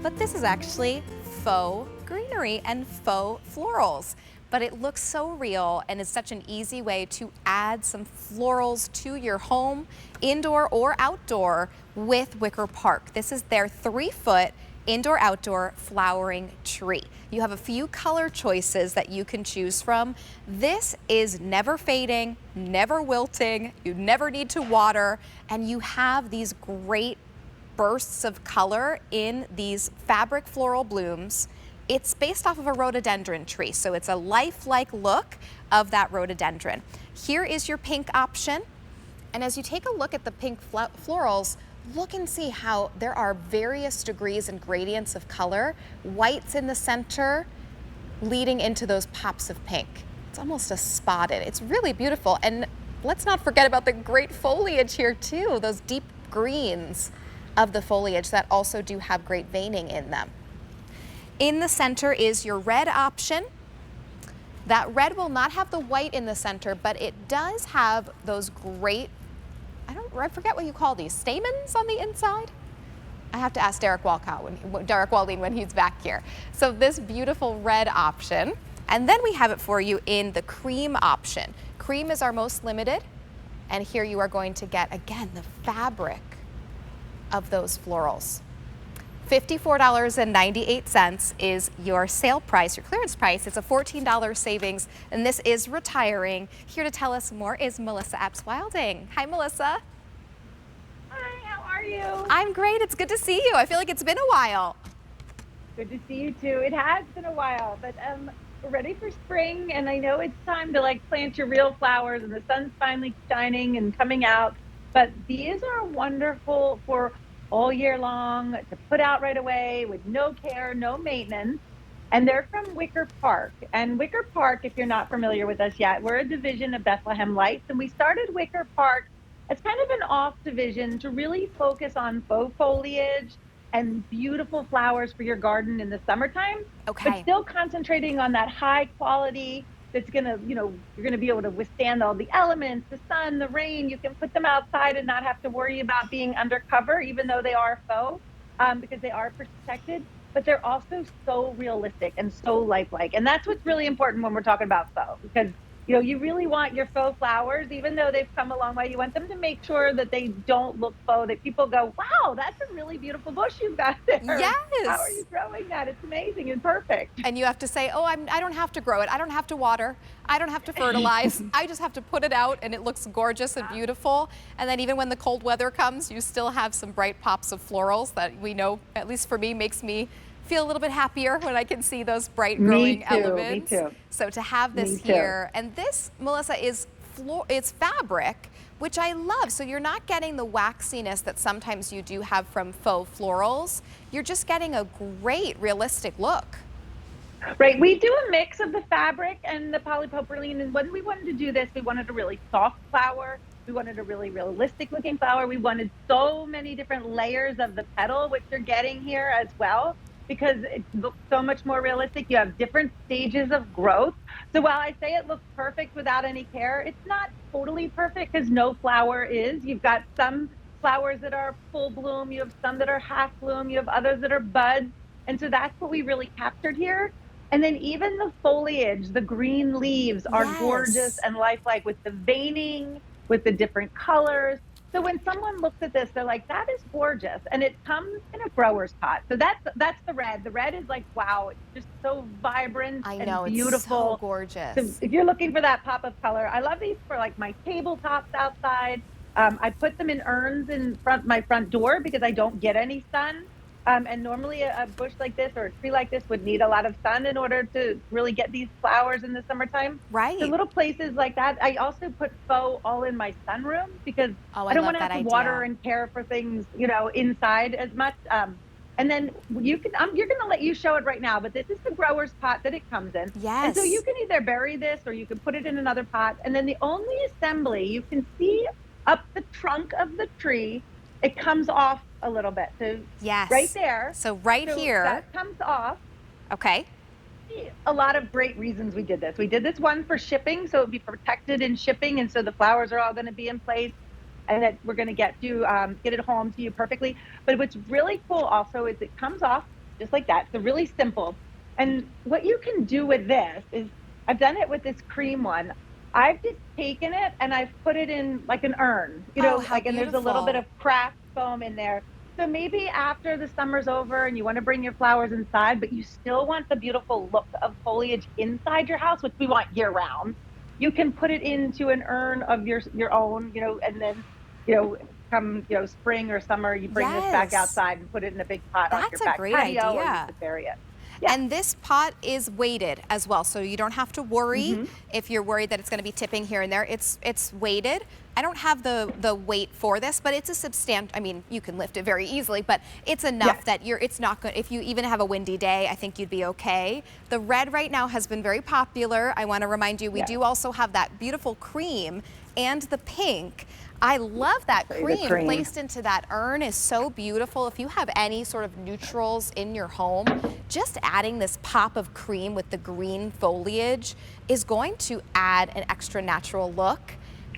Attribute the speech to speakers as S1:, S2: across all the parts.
S1: but this is actually faux greenery and faux florals. But it looks so real, and it's such an easy way to add some florals to your home, indoor or outdoor, with Wicker Park. This is their 3-foot indoor-outdoor flowering tree. You have a few color choices that you can choose from. This is never fading, never wilting, you never need to water, and you have these great bursts of color in these fabric floral blooms. It's based off of a rhododendron tree, so it's a lifelike look of that rhododendron. Here is your pink option, and as you take a look at the pink florals, look and see how there are various degrees and gradients of color. White's in the center, leading into those pops of pink. It's almost a spotted. It's really beautiful, and let's not forget about the great foliage here too, those deep greens of the foliage that also do have great veining in them. In the center is your red option. That red will not have the white in the center, but it does have those great, I forget what you call these, stamens on the inside? I have to ask Derek Waldine when he's back here. So this beautiful red option, and then we have it for you in the cream option. Cream is our most limited, and here you are going to get, again, the fabric of those florals. $54.98 is your sale price, your clearance price. It's a $14 savings, and this is retiring. Here to tell us more is Melissa Epps Wilding. Hi, Melissa.
S2: Hi, how are you?
S1: I'm great. It's good to see you. I feel like it's been a while.
S2: Good to see you too. It has been a while, but we're ready for spring, and I know it's time to plant your real flowers, and the sun's finally shining and coming out. But these are wonderful for all year long, to put out right away with no care, no maintenance. And they're from Wicker Park. And Wicker Park, if you're not familiar with us yet, we're a division of Bethlehem Lights. And we started Wicker Park as kind of an off division to really focus on faux foliage and beautiful flowers for your garden in the summertime.
S1: Okay.
S2: But still concentrating on that high quality that's gonna, you're gonna be able to withstand all the elements, the sun, the rain. You can put them outside and not have to worry about being undercover, even though they are faux, because they are protected. But they're also so realistic and so lifelike. And that's what's really important when we're talking about faux, because you really want your faux flowers, even though they've come a long way, you want them to make sure that they don't look faux, that people go, wow, that's a really beautiful bush you've got there.
S1: Yes.
S2: How are you growing that? It's amazing and perfect.
S1: And you have to say, oh, I don't have to grow it. I don't have to water. I don't have to fertilize. I just have to put it out, and it looks gorgeous and beautiful. And then even when the cold weather comes, you still have some bright pops of florals that we know, at least for me, makes me feel a little bit happier when I can see those bright growing elements.
S2: Me too.
S1: So to have this here, and this, Melissa, is it's fabric, which I love. So you're not getting the waxiness that sometimes you do have from faux florals. You're just getting a great realistic look.
S2: Right, we do a mix of the fabric and the polypropylene, and when we wanted to do this, we wanted a really soft flower. We wanted a really realistic looking flower. We wanted so many different layers of the petal, which you're getting here as well, because it looks so much more realistic. You have different stages of growth. So while I say it looks perfect without any care, it's not totally perfect, because no flower is. You've got some flowers that are full bloom, you have some that are half bloom, you have others that are buds. And so that's what we really captured here. And then even the foliage, the green leaves are gorgeous and lifelike, with the veining, with the different colors. So when someone looks at this, they're like, that is gorgeous. And it comes in a grower's pot. So that's the red. The red is like, wow, it's just so vibrant and beautiful.
S1: It's so gorgeous.
S2: So if you're looking for that pop of color, I love these for my tabletops outside. I put them in urns in my front door because I don't get any sun. And normally a bush like this or a tree like this would need a lot of sun in order to really get these flowers in the summertime.
S1: Right.
S2: So little places like that. I also put faux all in my sunroom because I don't want to have to water and care for things, inside as much. And then you're going to let you show it right now, but this is the grower's pot that it comes in.
S1: Yes.
S2: And so you can either bury this or you can put it in another pot. And then the only assembly, you can see up the trunk of the tree, it comes off a little bit. So right there.
S1: So right here.
S2: That comes off.
S1: Okay.
S2: A lot of great reasons we did this. We did this one for shipping, so it would be protected in shipping, and so the flowers are all going to be in place, and that we're going to get it home to you perfectly. But what's really cool also is it comes off just like that. So really simple. And what you can do with this is, I've done it with this cream one. I've just taken it and I've put it in like an urn,
S1: How
S2: and there's a little bit
S1: beautiful.
S2: of craft foam in there. So maybe after the summer's over and you want to bring your flowers inside, but you still want the beautiful look of foliage inside your house, which we want year round, you can put it into an urn of your own, and then, come, spring or summer, you bring this back
S1: Yes.
S2: outside and put it in a big pot on your
S1: That's a
S2: back
S1: great
S2: patio, or you
S1: idea.
S2: could bury it. Yeah.
S1: And this pot is weighted as well, so you don't have to worry if you're worried that it's going to be tipping here and there. It's weighted. I don't have the weight for this, but it's a substantial. I mean, you can lift it very easily, but it's enough that it's not good. If you even have a windy day, I think you'd be okay. The red right now has been very popular. I want to remind you, we do also have that beautiful cream and the pink. I love that cream placed into that urn is so beautiful. If you have any sort of neutrals in your home, just adding this pop of cream with the green foliage is going to add an extra natural look.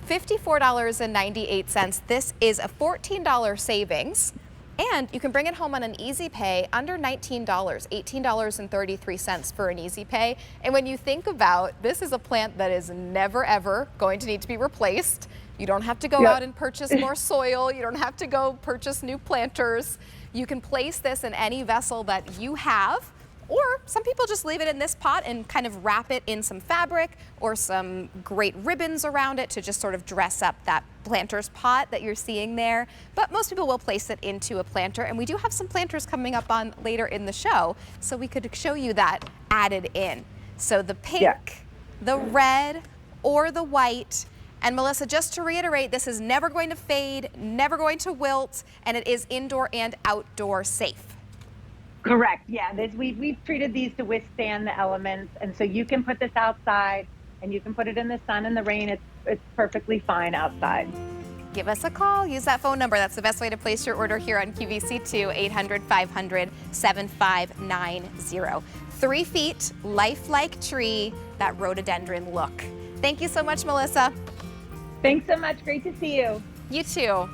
S1: $54.98. This is a $14 savings. And you can bring it home on an easy pay under $19, $18.33 for an easy pay. And when you think about, this is a plant that is never ever going to need to be replaced. You don't have to go out and purchase more soil. You don't have to go purchase new planters. You can place this in any vessel that you have, or some people just leave it in this pot and kind of wrap it in some fabric or some great ribbons around it to just sort of dress up that planter's pot that you're seeing there. But most people will place it into a planter, and we do have some planters coming up on later in the show, so we could show you that added in. So the pink, the red, or the white. And Melissa, just to reiterate, this is never going to fade, never going to wilt, and it is indoor and outdoor safe.
S2: Correct. Yeah, we've treated these to withstand the elements, and so you can put this outside, and you can put it in the sun and the rain. It's perfectly fine outside.
S1: Give us a call. Use that phone number. That's the best way to place your order here on QVC2, 800-500-7590. 3 feet, lifelike tree, that rhododendron look. Thank you so much, Melissa.
S2: Thanks so much. Great to see you.
S1: You too.